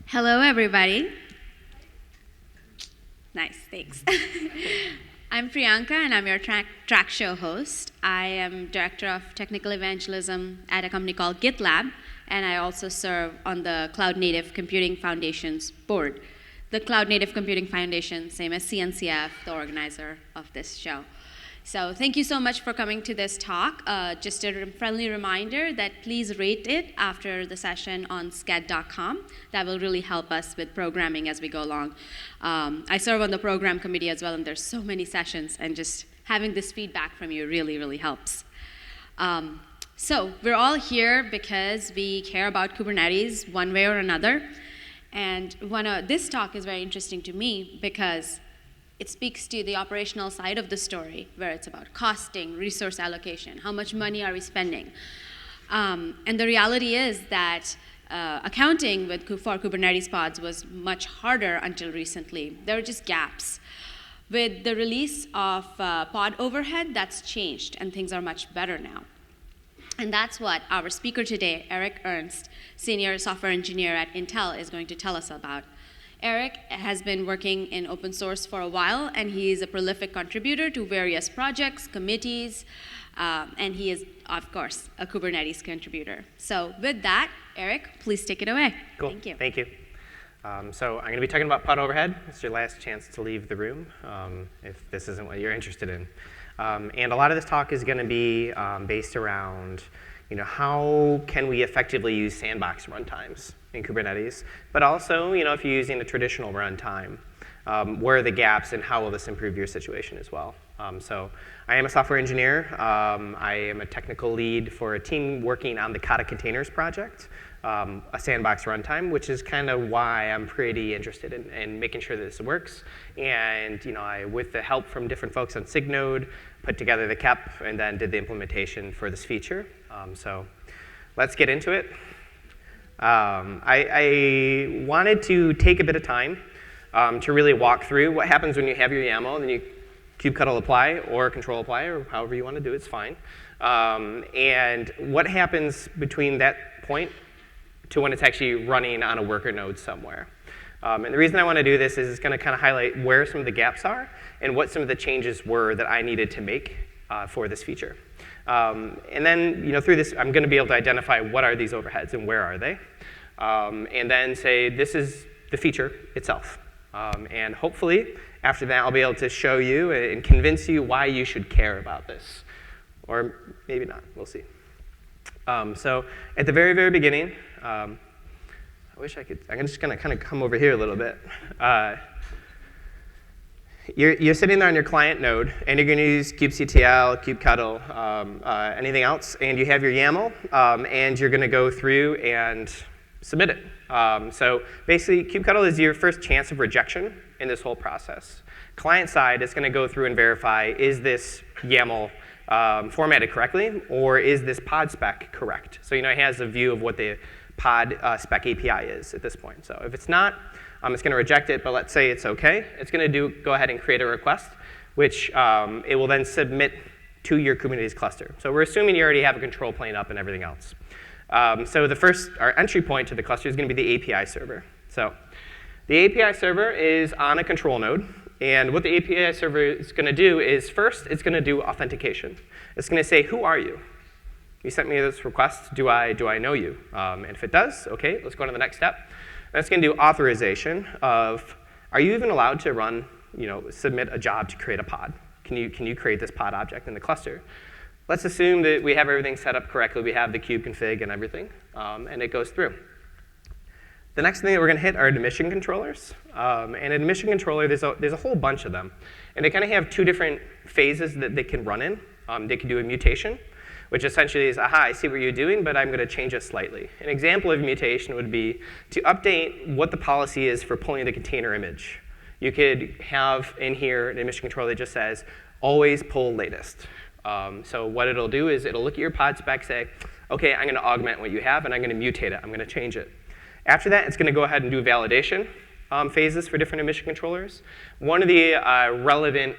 Hello, everybody. Nice, thanks. I'm Priyanka, and I'm your track show host. I am Director of Technical Evangelism at a company called GitLab, and I also serve on the Cloud Native Computing Foundation's board. The Cloud Native Computing Foundation, same as CNCF, the organizer of this show. So thank you so much for coming to this talk. Just a friendly reminder that please rate it after the session on sched.com. That will really help us with programming as we go along. I serve on the program committee as well, and there's so many sessions, and just having this feedback from you really, really helps. So we're all here because we care about Kubernetes one way or another. And this talk is very interesting to me because it speaks to the operational side of the story, where it's about costing, resource allocation, how much money are we spending. And the reality is that accounting for Kubernetes pods was much harder until recently. There were just gaps. With the release of PodOverhead, that's changed, and things are much better now. And that's what our speaker today, Ernst, Senior Software Engineer at Intel, is going to tell us about. Eric has been working in open source for a while, and he is a prolific contributor to various projects, committees, and he is, of course, a Kubernetes contributor. So with that, Eric, please take it away. Cool. Thank you. Thank you. So I'm going to be talking about PodOverhead. It's your last chance to leave the room if this isn't what you're interested in. And a lot of this talk is going to be based around how can we effectively use sandbox runtimes in Kubernetes, but also, if you're using a traditional runtime, where are the gaps and how will this improve your situation as well? So I am a software engineer. I am a technical lead for a team working on the Kata Containers project, a sandbox runtime, which is kind of why I'm pretty interested in making sure that this works. And I, with the help from different folks on Signode, put together the KEP and then did the implementation for this feature. So let's get into it. I wanted to take a bit of time to really walk through what happens when you have your YAML and then you kubectl apply or control apply, or however you want to do it's fine. And what happens between that point to when it's actually running on a worker node somewhere. And the reason I want to do this is it's going to kind of highlight where some of the gaps are and what some of the changes were that I needed to make for this feature. And then, through this, I'm going to be able to identify what are these overheads and where are they, and then say this is the feature itself. And hopefully, after that, I'll be able to show you and convince you why you should care about this, or maybe not. We'll see. So at the very, very beginning, I wish I could. I'm just going to kind of come over here a little bit. You're sitting there on your client node, and you're going to use kubectl, kubectl, anything else, and you have your YAML, and you're going to go through and submit it. So basically, kubectl is your first chance of rejection in this whole process. Client side is going to go through and verify, is this YAML formatted correctly, or is this pod spec correct? So it has a view of what the pod spec API is at this point. So if it's not, it's going to reject it, but let's say it's OK. It's going to go ahead and create a request, which it will then submit to your Kubernetes cluster. So we're assuming you already have a control plane up and everything else. So our entry point to the cluster is going to be the API server. So the API server is on a control node. And what the API server is going to do is, first, it's going to do authentication. It's going to say, who are you? You sent me this request. Do I know you? And if it does, OK, let's go on to the next step. That's going to do authorization of, are you even allowed to run, submit a job to create a pod? Can you create this pod object in the cluster? Let's assume that we have everything set up correctly. We have the kube config and everything, and it goes through. The next thing that we're going to hit are admission controllers. And an admission controller, there's a whole bunch of them. And they kind of have two different phases that they can run in. They can do a mutation, which essentially is, aha, I see what you're doing, but I'm going to change it slightly. An example of mutation would be to update what the policy is for pulling the container image. You could have in here an admission controller that just says, always pull latest. So what it'll do is it'll look at your pod spec, say, OK, I'm going to augment what you have, and I'm going to mutate it. I'm going to change it. After that, it's going to go ahead and do validation phases for different admission controllers. One of the relevant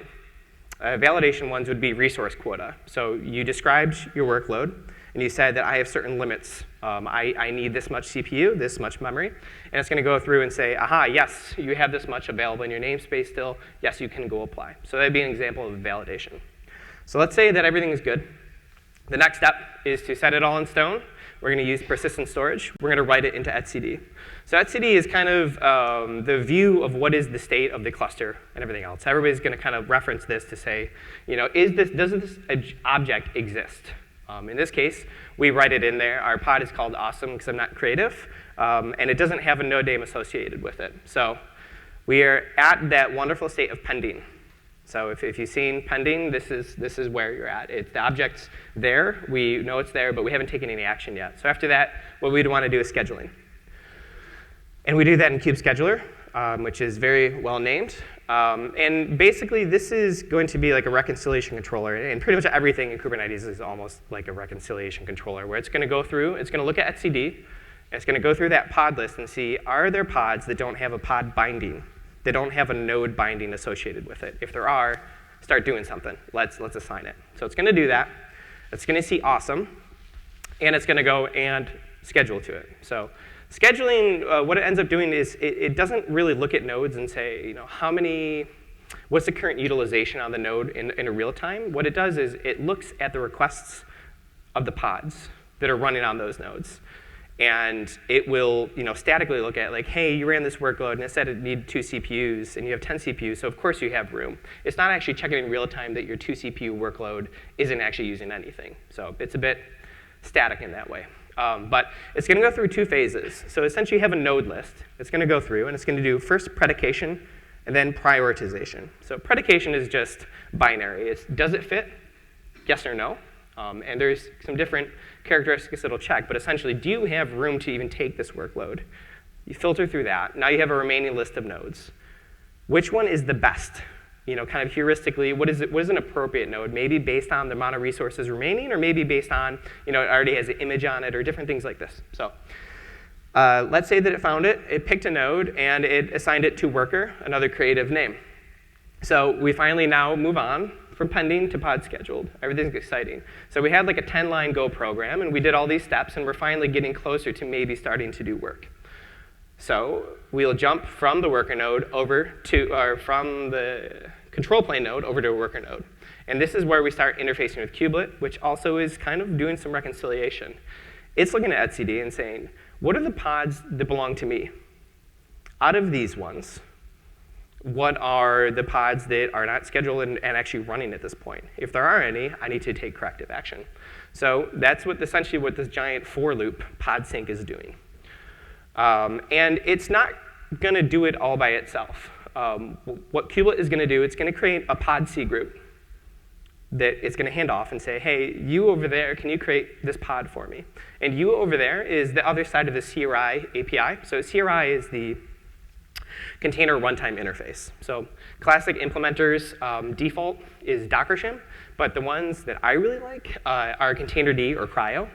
validation ones would be resource quota. So you described your workload, and you said that I have certain limits. I need this much CPU, this much memory, and it's going to go through and say, aha, yes, you have this much available in your namespace still. Yes, you can go apply. So that'd be an example of validation. So let's say that everything is good. The next step is to set it all in stone. We're going to use persistent storage. We're going to write it into etcd. So etcd is kind of the view of what is the state of the cluster and everything else. Everybody's going to kind of reference this to say, does this object exist? In this case, we write it in there. Our pod is called awesome because I'm not creative, and it doesn't have a node name associated with it. So we are at that wonderful state of pending. So if you've seen pending, this is where you're at. The object's there. We know it's there, but we haven't taken any action yet. So after that, what we'd want to do is scheduling. And we do that in kubescheduler, which is very well named. And basically, this is going to be like a reconciliation controller. And pretty much everything in Kubernetes is almost like a reconciliation controller, where it's going to go through, it's going to look at etcd, and it's going to go through that pod list and see, are there pods that don't have a pod binding? They don't have a node binding associated with it. If there are, start doing something. Let's assign it. So it's going to do that. It's going to see awesome, and it's going to go and schedule to it. So scheduling, what it ends up doing is it doesn't really look at nodes and say, what's the current utilization on the node in a real time. What it does is it looks at the requests of the pods that are running on those nodes. And it will statically look at, like, hey, you ran this workload, and it said it needed 2 CPUs, and you have 10 CPUs, so of course you have room. It's not actually checking in real time that your 2 CPU workload isn't actually using anything. So it's a bit static in that way. But it's going to go through 2 phases. So essentially you have a node list. It's going to go through, and it's going to do first predication, and then prioritization. So predication is just binary. It's does it fit? Yes or no? And there's some different characteristics it'll check, but essentially, do you have room to even take this workload? You filter through that. Now you have a remaining list of nodes. Which one is the best? Kind of heuristically, what is an appropriate node? Maybe based on the amount of resources remaining, or maybe based on, it already has an image on it, or different things like this. So let's say that it found it. It picked a node, and it assigned it to worker, another creative name. So we finally now move on from pending to pod scheduled. Everything's exciting. So we had like a 10-line Go program, and we did all these steps, and we're finally getting closer to maybe starting to do work. So we'll jump from the worker node over to, or from the control plane node over to a worker node. And this is where we start interfacing with kubelet, which also is kind of doing some reconciliation. It's looking at etcd and saying, what are the pods that belong to me? Out of these ones, what are the pods that are not scheduled and actually running at this point? If there are any, I need to take corrective action. So that's essentially what this giant for loop pod sync is doing. And it's not going to do it all by itself. What kubelet is going to do, it's going to create a pod C group that it's going to hand off and say, hey, you over there, can you create this pod for me? And you over there is the other side of the CRI API. So CRI is the container runtime interface. So classic implementers default is Docker shim, but the ones that I really like are containerd or cri-o.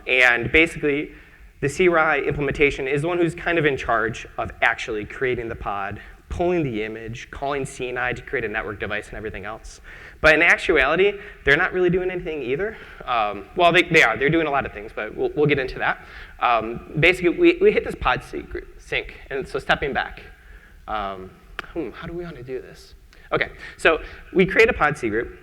And basically, the CRI implementation is the one who's kind of in charge of actually creating the pod, pulling the image, calling CNI to create a network device and everything else. But in actuality, they're not really doing anything either. Well, they are. They're doing a lot of things, but we'll get into that. Basically, we hit this pod sync. And so stepping back, how do we want to do this? OK, so we create a pod C group.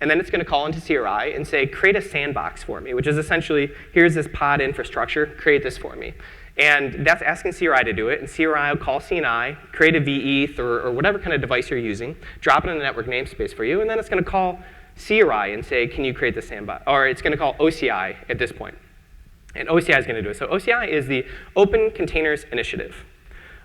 And then it's going to call into CRI and say, create a sandbox for me, which is essentially, here's this pod infrastructure, create this for me. And that's asking CRI to do it. And CRI will call CNI, create a vEth or whatever kind of device you're using, drop it in the network namespace for you. And then it's going to call CRI and say, can you create the sandbox? Or it's going to call OCI at this point. And OCI is going to do it. So OCI is the Open Containers Initiative.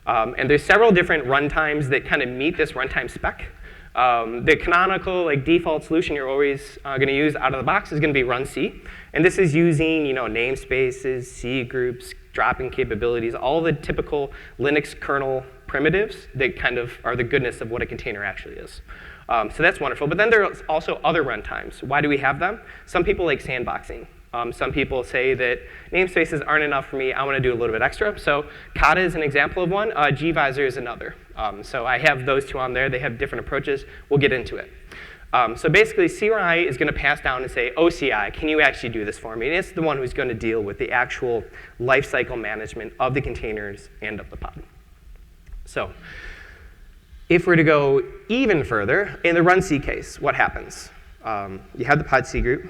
And there's several different runtimes that kind of meet this runtime spec. The canonical default solution you're always going to use out of the box is going to be run C. And this is using namespaces, C groups, dropping capabilities, all the typical Linux kernel primitives that kind of are the goodness of what a container actually is. So that's wonderful. But then there's also other runtimes. Why do we have them? Some people like sandboxing. Some people say that namespaces aren't enough for me. I want to do a little bit extra. So Kata is an example of one. gVisor is another. So I have those two on there. They have different approaches. We'll get into it. So basically, CRI is going to pass down and say, OCI, can you actually do this for me? And it's the one who's going to deal with the actual lifecycle management of the containers and of the pod. So if we're to go even further, in the runc case, what happens? You have the pod C group.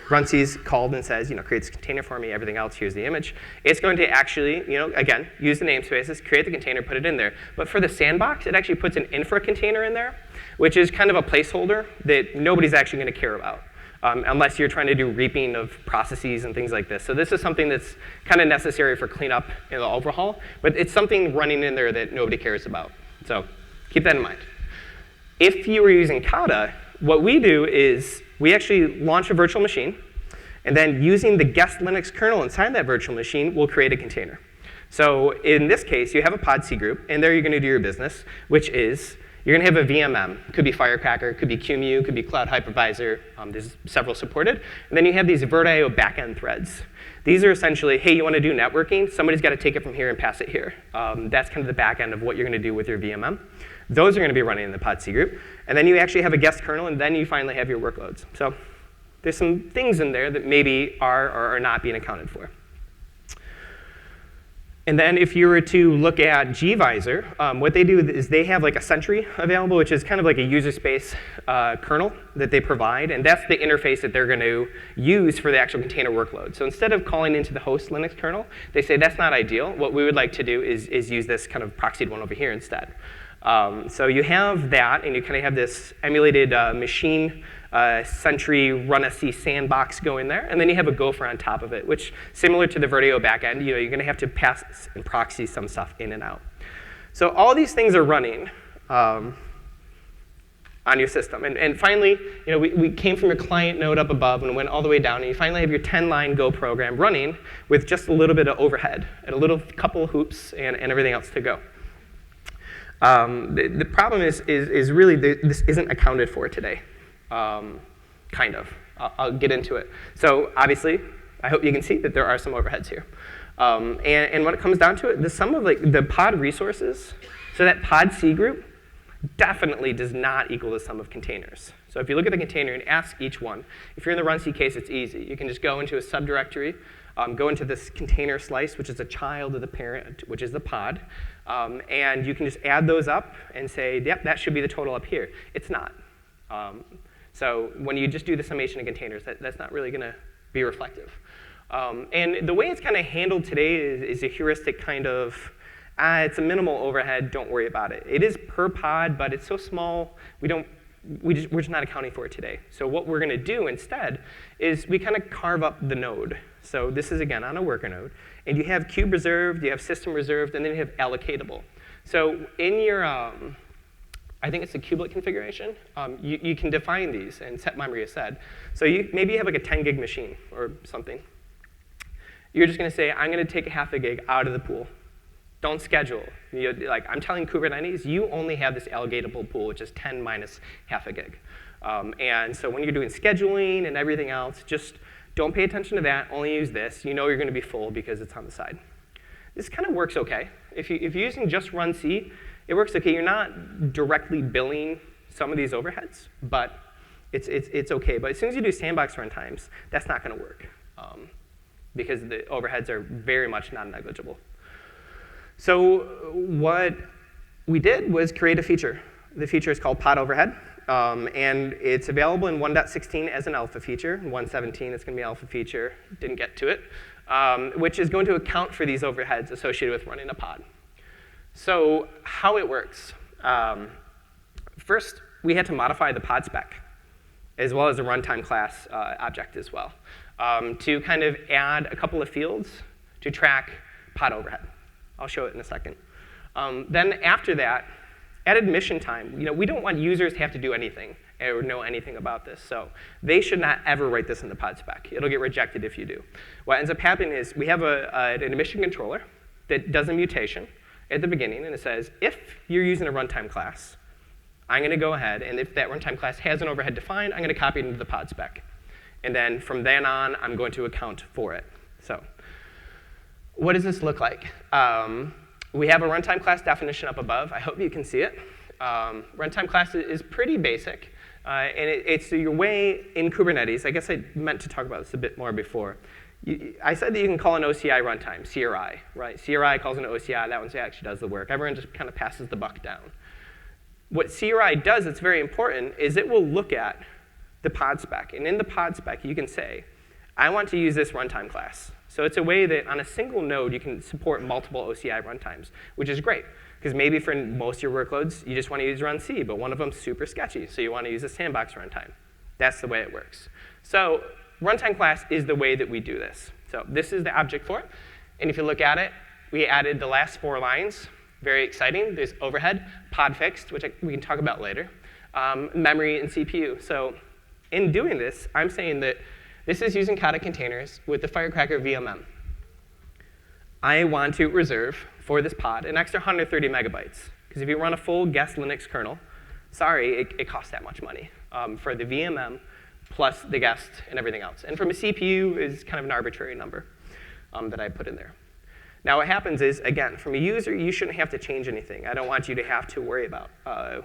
Runc is called and says, create this container for me, everything else, here's the image. It's going to actually, again, use the namespaces, create the container, put it in there. But for the sandbox, it actually puts an infra container in there, which is kind of a placeholder that nobody's actually going to care about, unless you're trying to do reaping of processes and things like this. So this is something that's kind of necessary for cleanup and the overhaul, but it's something running in there that nobody cares about. So keep that in mind. If you were using Kata, what we do is we actually launch a virtual machine, and then using the guest Linux kernel inside that virtual machine, we'll create a container. So in this case, you have a pod C group, and there you're going to do your business, which is you're going to have a VMM. Could be Firecracker, could be QEMU, could be Cloud Hypervisor. There's several supported. And then you have these vert.io backend threads. These are essentially, hey, you want to do networking? Somebody's got to take it from here and pass it here. That's kind of the back end of what you're going to do with your VMM. Those are going to be running in the pod C group. And then you actually have a guest kernel, and then you finally have your workloads. So there's some things in there that maybe are or are not being accounted for. And then if you were to look at gVisor, what they do is they have like a Sentry available, which is kind of like a user space kernel that they provide. And that's the interface that they're going to use for the actual container workload. So instead of calling into the host Linux kernel, they say that's not ideal. What we would like to do is use this kind of proxied one over here instead. So you have that, and you kind of have this emulated machine Sentry run-sc sandbox going there, and then you have a Gopher on top of it, which, similar to the vert.io backend, you're going to have to pass and proxy some stuff in and out. So all these things are running on your system. And finally, we came from your client node up above and went all the way down, and you finally have your 10-line Go program running with just a little bit of overhead and a little couple of hoops and everything else to go. The problem is really this isn't accounted for today. Kind of. I'll get into it. So obviously, I hope you can see that there are some overheads here. And when it comes down to it, the sum of the pod resources, so that pod C group definitely does not equal the sum of containers. So if you look at the container and ask each one, if you're in the runc case, it's easy. You can just go into a subdirectory, go into this container slice, which is a child of the parent, which is the pod, and you can just add those up and say, yep, that should be the total up here. It's not. So when you just do the summation of containers, that's not really going to be reflective. And the way it's kind of handled today is a heuristic kind of, it's a minimal overhead, don't worry about it. It is per pod, but it's so small, we're just not accounting for it today. So what we're going to do instead is we kind of carve up the node. So this is, again, on a worker node. And you have kube reserved, you have system reserved, and then you have allocatable. So in your I think it's the kubelet configuration. You can define these and set memory aside. So maybe you have like a 10 gig machine or something. You're just going to say, I'm going to take a half a gig out of the pool. Don't schedule. I'm telling Kubernetes, you only have this allogatable pool, which is 10 minus half a gig. And so when you're doing scheduling and everything else, just don't pay attention to that. Only use this. You know you're going to be full because it's on the side. This kind of works OK. If you're using just runc, it works OK. You're not directly billing some of these overheads, but it's OK. But as soon as you do sandbox runtimes, that's not going to work because the overheads are very much not negligible. So what we did was create a feature. The feature is called PodOverhead, and it's available in 1.16 as an alpha feature. In 1.17, it's going to be an alpha feature. Didn't get to it, which is going to account for these overheads associated with running a pod. So how it works. First, we had to modify the pod spec, as well as the runtime class object as well, to kind of add a couple of fields to track pod overhead. I'll show it in a second. Then after that, at admission time, we don't want users to have to do anything or know anything about this. So they should not ever write this in the pod spec. It'll get rejected if you do. What ends up happening is we have an admission controller that does a mutation at the beginning, and it says, if you're using a runtime class, I'm going to go ahead, and if that runtime class has an overhead defined, I'm going to copy it into the pod spec. And then from then on, I'm going to account for it. So what does this look like? We have a runtime class definition up above. I hope you can see it. Runtime class is pretty basic. It's your way in Kubernetes. I guess I meant to talk about this a bit more before. I said that you can call an OCI runtime, CRI, right? CRI calls an OCI. That one actually does the work. Everyone just kind of passes the buck down. What CRI does that's very important is it will look at the pod spec. And in the pod spec, you can say, I want to use this runtime class. So it's a way that on a single node, you can support multiple OCI runtimes, which is great. Because maybe for most of your workloads, you just want to use run C, but one of them's super sketchy, so you want to use a sandbox runtime. That's the way it works. So runtime class is the way that we do this. So this is the object for it. And if you look at it, we added the last 4 lines. Very exciting. There's overhead, pod fixed, which we can talk about later, memory, and CPU. So in doing this, I'm saying that this is using Kata Containers with the Firecracker VMM. I want to reserve for this pod an extra 130 megabytes. Because if you run a full guest Linux kernel, sorry, it costs that much money for the VMM plus the guest and everything else. And from a CPU is kind of an arbitrary number that I put in there. Now what happens is, again, from a user, you shouldn't have to change anything. I don't want you to have to worry about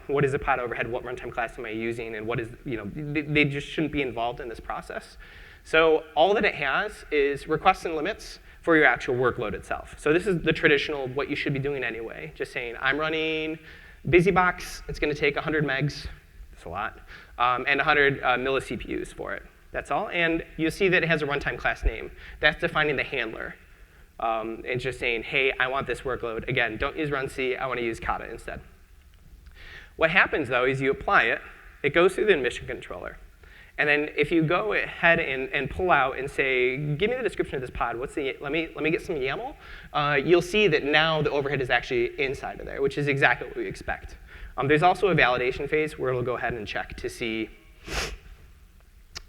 what is a pod overhead, what runtime class am I using, and what is, they just shouldn't be involved in this process. So all that it has is requests and limits for your actual workload itself. So this is the traditional, what you should be doing anyway. Just saying, I'm running BusyBox. It's going to take 100 megs. That's a lot. And 100 milli-CPUs for it. That's all. And you'll see that it has a runtime class name. That's defining the handler. And just saying, hey, I want this workload. Again, don't use run C. I want to use Kata instead. What happens, though, is you apply it. It goes through the admission controller. And then if you go ahead and pull out and say, give me the description of this pod, let me get some YAML, you'll see that now the overhead is actually inside of there, which is exactly what we expect. There's also a validation phase where it'll go ahead and check to see,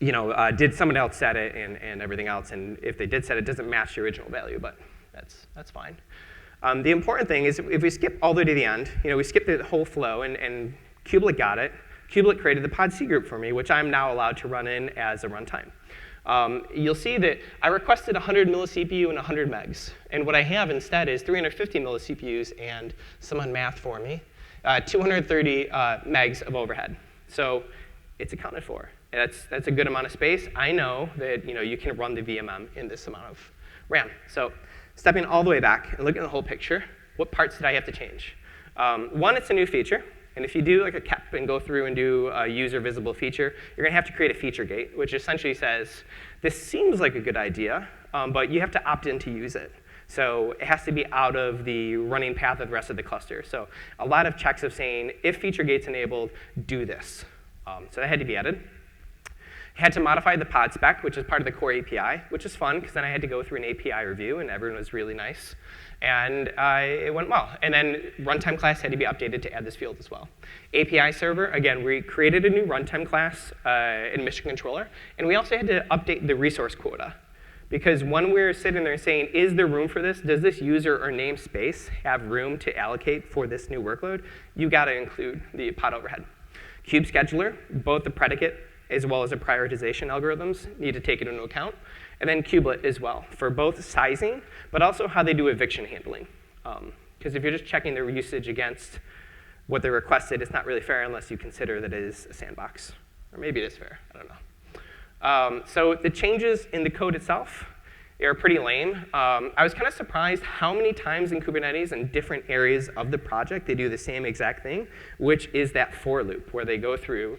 did someone else set it and everything else. And if they did set it, it doesn't match the original value, but that's fine. The important thing is if we skip all the way to the end, we skip the whole flow, and kubelet got it. Kubelet created the pod C group for me, which I'm now allowed to run in as a runtime. You'll see that I requested 100 milli-CPU and 100 megs. And what I have instead is 350 milli-CPUs and someone math for me, 230 megs of overhead. So it's accounted for. That's a good amount of space. I know that you can run the VMM in this amount of RAM. So stepping all the way back and looking at the whole picture, what parts did I have to change? One, it's a new feature. And if you do like a kep and go through and do a user visible feature, you're going to have to create a feature gate, which essentially says, this seems like a good idea, but you have to opt in to use it. So it has to be out of the running path of the rest of the cluster. So a lot of checks of saying, if feature gate's enabled, do this. So that had to be added. I had to modify the pod spec, which is part of the core API, which is fun, because then I had to go through an API review, and everyone was really nice. And it went well. And then runtime class had to be updated to add this field as well. API server, again, we created a new runtime class admission controller. And we also had to update the resource quota. Because when we're sitting there saying, is there room for this? Does this user or namespace have room to allocate for this new workload? You've got to include the pod overhead. Kubescheduler, both the predicate as well as the prioritization algorithms need to take it into account. And then kubelet as well, for both sizing, but also how they do eviction handling. Because if you're just checking their usage against what they requested, it's not really fair unless you consider that it is a sandbox. Or maybe it is fair, I don't know. So the changes in the code itself are pretty lame. I was kind of surprised how many times in Kubernetes in different areas of the project they do the same exact thing, which is that for loop, where they go through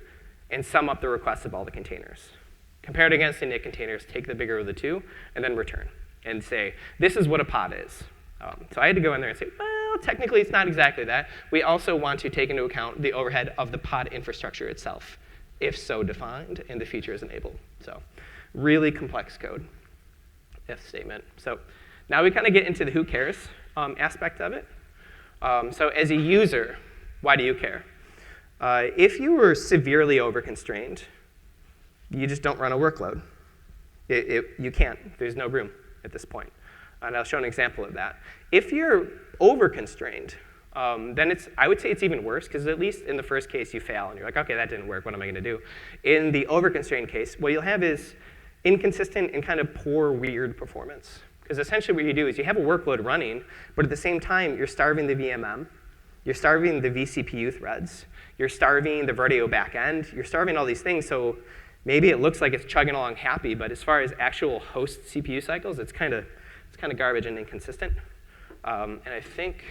and sum up the requests of all the containers. Compared against the init containers, take the bigger of the two, and then return. And say, this is what a pod is. So I had to go in there and say, well, technically it's not exactly that. We also want to take into account the overhead of the pod infrastructure itself, if so defined, and the feature is enabled. So really complex code, if statement. So now we kind of get into the who cares aspect of it. So as a user, why do you care? If you were severely over-constrained, you just don't run a workload. You can't. There's no room at this point. And I'll show an example of that. If you're over-constrained, then I would say it's even worse, because at least in the first case, you fail. And you're like, OK, that didn't work. What am I going to do? In the over-constrained case, what you'll have is inconsistent and kind of poor, weird performance. Because essentially what you do is you have a workload running, but at the same time, you're starving the VMM. You're starving the vCPU threads. You're starving the Vertio backend. You're starving all these things, so maybe it looks like it's chugging along happy, but as far as actual host CPU cycles, it's kind of garbage and inconsistent. And I think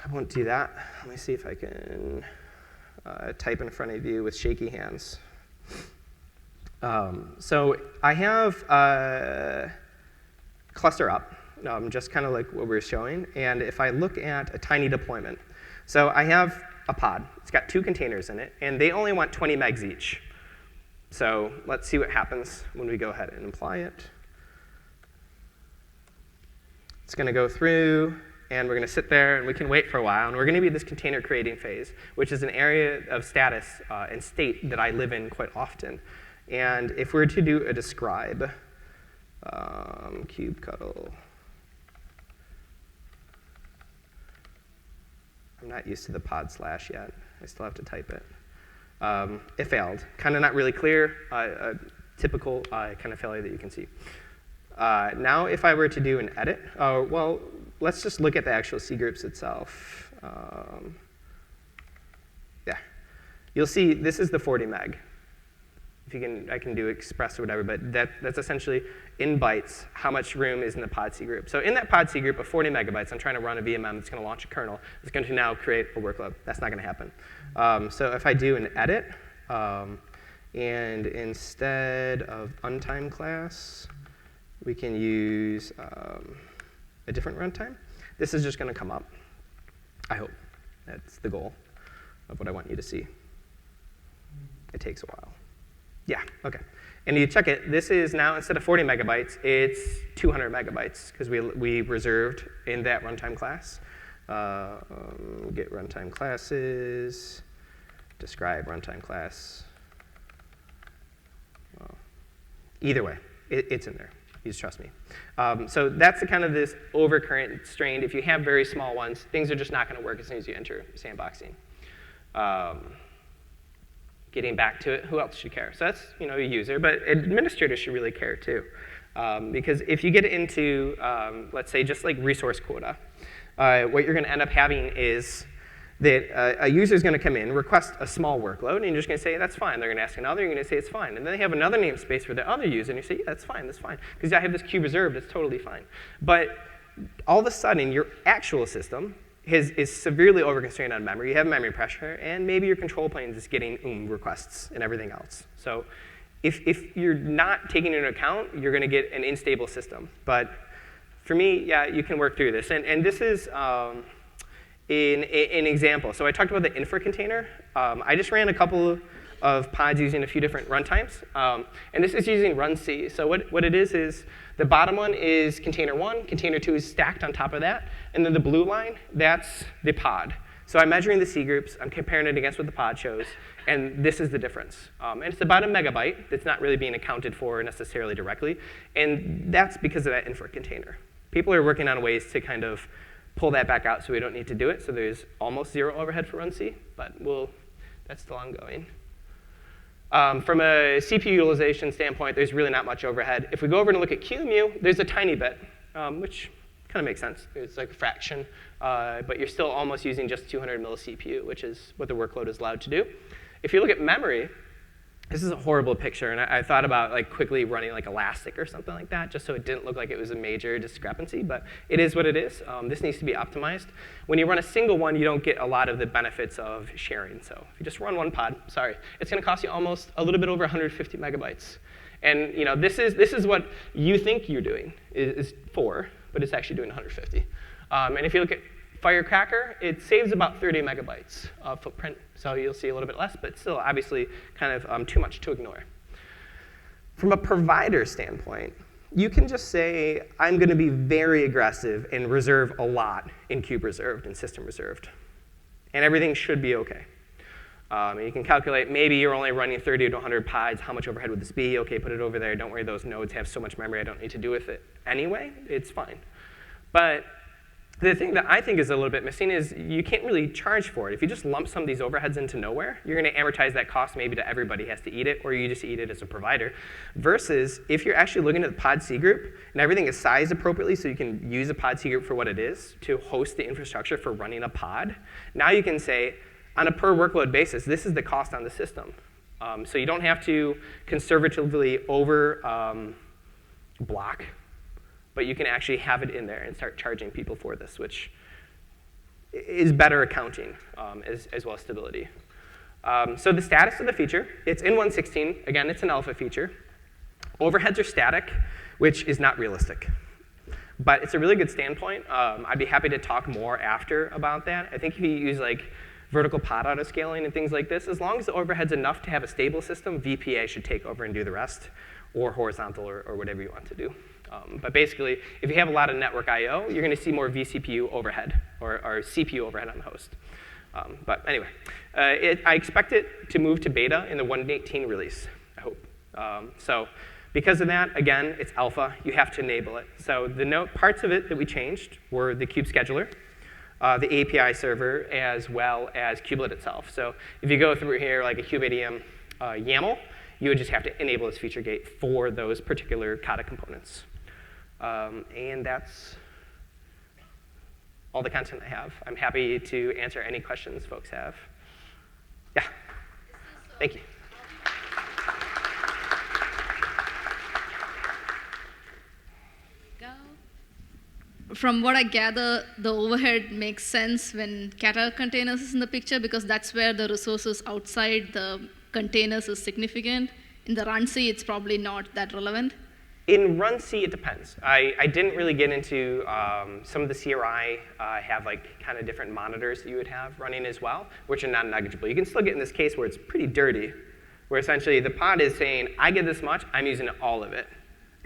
I won't do that. Let me see if I can type in front of you with shaky hands. So I have cluster up, just kind of like what we were showing. And if I look at a tiny deployment, so I have a pod. It's got 2 containers in it, and they only want 20 megs each. So let's see what happens when we go ahead and apply it. It's going to go through, and we're going to sit there, and we can wait for a while. And we're going to be in this container creating phase, which is an area of status and state that I live in quite often. And if we were to do a describe, kubectl, I'm not used to the pod slash yet. I still have to type it. It failed. Kind of not really clear, a typical kind of failure that you can see. Now if I were to do an edit, well, let's just look at the actual C groups itself. Yeah. You'll see this is the 40 meg. If you can, I can do express or whatever, but that's essentially in bytes how much room is in the pod C group. So in that pod C group of 40 megabytes, I'm trying to run a VMM that's going to launch a kernel. It's going to now create a workload. That's not going to happen. So if I do an edit, and instead of untime class, we can use a different runtime. This is just going to come up. I hope. That's the goal of what I want you to see. It takes a while. Yeah, OK. And you check it. This is now, instead of 40 megabytes, it's 200 megabytes, because we reserved in that runtime class. Get runtime classes, describe runtime class. Well, either way, it's in there. You just trust me. So that's the kind of this overcurrent strained. If you have very small ones, things are just not going to work as soon as you enter sandboxing. Getting back to it, who else should care? So that's a user, but administrators should really care too. Because if you get into, let's say, just like resource quota, what you're going to end up having is that a user is going to come in, request a small workload, and you're just going to say, that's fine. They're going to ask another, you're going to say, it's fine. And then they have another namespace for the other user, and you say, yeah, that's fine, that's fine. Because I have this queue reserved, it's totally fine. But all of a sudden, your actual system is severely overconstrained on memory. You have memory pressure, and maybe your control plane is getting requests and everything else. So if you're not taking into account, you're going to get an unstable system. But for me, yeah, you can work through this. And this is an example. So I talked about the infra container. I just ran a couple of pods using a few different runtimes. And this is using runc. So what it is the bottom one is container 1. Container 2 is stacked on top of that. And then the blue line, that's the pod. So I'm measuring the C groups. I'm comparing it against what the pod shows. And this is the difference. And it's about a megabyte that's not really being accounted for necessarily directly. And that's because of that infra container. People are working on ways to kind of pull that back out so we don't need to do it. So there's almost 0 overhead for runc, but that's still ongoing. From a CPU utilization standpoint, there's really not much overhead. If we go over and look at QEMU, there's a tiny bit, which kind of makes sense. It's like a fraction, but you're still almost using just 200 milli CPU, which is what the workload is allowed to do. If you look at memory, this is a horrible picture, and I thought about like quickly running like Elastic or something like that, just so it didn't look like it was a major discrepancy, but it is what it is. This needs to be optimized. When you run a single one, you don't get a lot of the benefits of sharing. So if you just run one pod, sorry, it's going to cost you almost a little bit over 150 megabytes. And this is what you think you're doing is 4, but it's actually doing 150. And if you look at Firecracker, it saves about 30 megabytes of footprint. So you'll see a little bit less, but still obviously kind of too much to ignore. From a provider standpoint, you can just say, I'm going to be very aggressive and reserve a lot in kube reserved and system reserved. And everything should be OK. And you can calculate, maybe you're only running 30 to 100 pods. How much overhead would this be? OK, put it over there. Don't worry, those nodes have so much memory I don't need to do with it anyway. It's fine. But The thing that I think is a little bit missing is you can't really charge for it. If you just lump some of these overheads into nowhere, you're going to amortize that cost maybe to everybody has to eat it, or you just eat it as a provider. Versus if you're actually looking at the pod C group and everything is sized appropriately so you can use a pod C group for what it is to host the infrastructure for running a pod, now you can say, on a per workload basis, this is the cost on the system. So you don't have to conservatively over block, but you can actually have it in there and start charging people for this, which is better accounting as well as stability. So the status of the feature, it's in 1.16. Again, it's an alpha feature. Overheads are static, which is not realistic. But it's a really good standpoint. I'd be happy to talk more after about that. I think if you use like vertical pod autoscaling and things like this, as long as the overhead's enough to have a stable system, VPA should take over and do the rest, or horizontal or whatever you want to do. But basically, if you have a lot of network I/O, you're going to see more vCPU overhead or CPU overhead on the host. But anyway, I expect it to move to beta in the 1.18 release, I hope. So because of that, again, it's alpha. You have to enable it. So the parts of it that we changed were the kube scheduler, the API server, as well as kubelet itself. So if you go through here like a kubeadm YAML, you would just have to enable this feature gate for those particular Kata components. And that's all the content I have. I'm happy to answer any questions folks have. Yeah. Thank you. From what I gather, the overhead makes sense when Kata Containers is in the picture because that's where the resources outside the containers is significant. In the run C, it's probably not that relevant. In run C, it depends. I didn't really get into some of the CRI have like kind of different monitors that you would have running as well, which are not negligible. You can still get in this case where it's pretty dirty, where essentially the pod is saying, I get this much, I'm using all of it,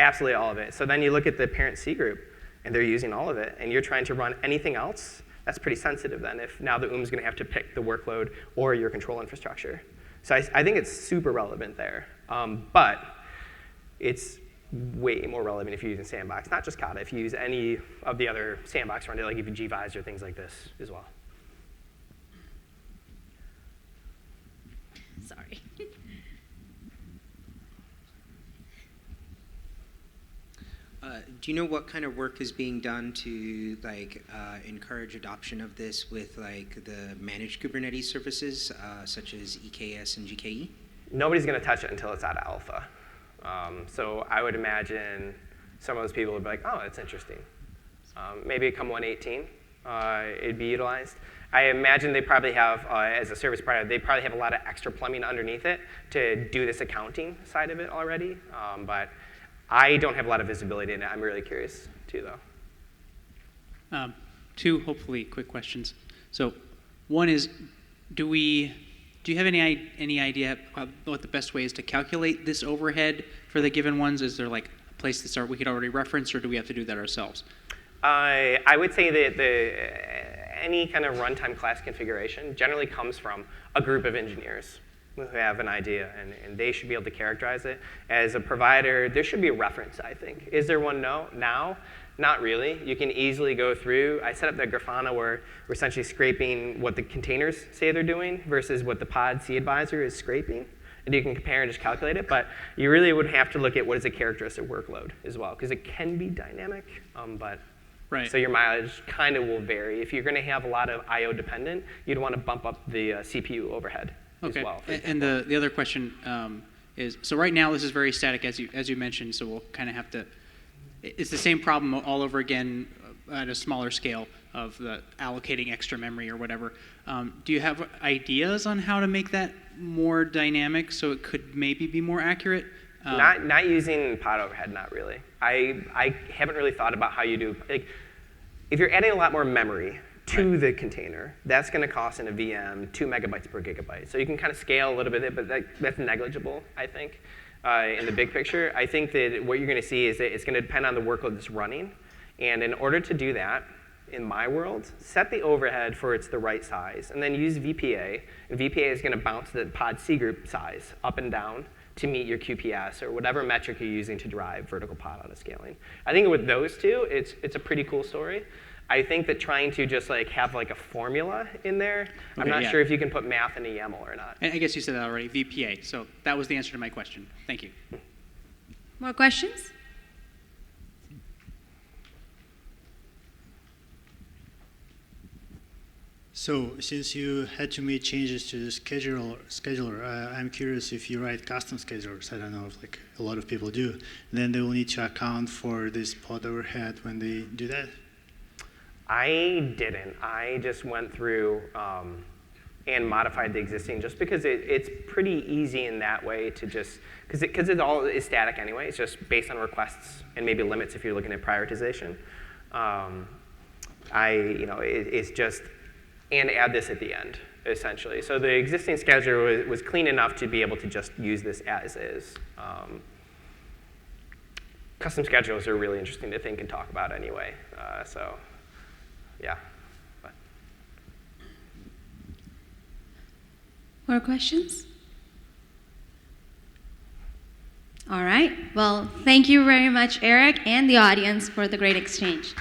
absolutely all of it. So then you look at the parent C group, and they're using all of it, and you're trying to run anything else, that's pretty sensitive then if now the OOM's going to have to pick the workload or your control infrastructure. So I think it's super relevant there. But it's way more relevant if you're using Sandbox, not just Kata, if you use any of the other Sandbox runtime, like even gVisor, things like this as well. Sorry. Do you know what kind of work is being done to like encourage adoption of this with like the managed Kubernetes services such as EKS and GKE? Nobody's going to touch it until it's out of alpha. So I would imagine some of those people would be like, oh, that's interesting. Maybe come 1.18, it'd be utilized. I imagine they probably have, as a service provider, they probably have a lot of extra plumbing underneath it to do this accounting side of it already. But I don't have a lot of visibility in it. I'm really curious, too, though. Two hopefully quick questions. So one is, do you have any idea what the best way is to calculate this overhead for the given ones? Is there like a place that we could already reference, or do we have to do that ourselves? I would say that any kind of runtime class configuration generally comes from a group of engineers who have an idea, and they should be able to characterize it. As a provider, there should be a reference, I think. Is there one now? Not really. You can easily go through. I set up that Grafana where we're essentially scraping what the containers say they're doing versus what the pod C advisor is scraping. And you can compare and just calculate it. But you really would have to look at what is a characteristic workload as well, because it can be dynamic. Right. So your mileage kind of will vary. If you're going to have a lot of I/O dependent, you'd want to bump up the CPU overhead. Okay. As well, and the other question is, so right now this is very static, as you mentioned, so we'll kind of have to, it's the same problem all over again at a smaller scale of the allocating extra memory or whatever. Do you have ideas on how to make that more dynamic so it could maybe be more accurate? Not using PodOverhead, not really. I haven't really thought about how you do, like, if you're adding a lot more memory to the container, that's going to cost in a VM 2 megabytes per gigabyte. So you can kind of scale a little bit, but that's negligible, I think, in the big picture. I think that what you're going to see is that it's going to depend on the workload that's running. And in order to do that, in my world, set the overhead for it's the right size, and then use VPA. And VPA is going to bounce the pod C group size up and down to meet your QPS or whatever metric you're using to drive vertical pod autoscaling. I think with those two, it's a pretty cool story. I think that trying to just like have like a formula in there, I'm Okay, not yeah. sure if you can put math in a YAML or not. And I guess you said that already, VPA. So that was the answer to my question. Thank you. More questions? So since you had to make changes to the scheduler, I'm curious if you write custom schedulers. I don't know if like a lot of people do. Then they will need to account for this pod overhead when they do that. I didn't. I just went through and modified the existing just because it's pretty easy in that way to just, because it all is static anyway. It's just based on requests and maybe limits if you're looking at prioritization. It's just, and add this at the end, essentially. So the existing scheduler was clean enough to be able to just use this as is. Custom schedules are really interesting to think and talk about anyway. So, yeah. But. More questions? All right. Well, thank you very much, Eric, and the audience for the great exchange.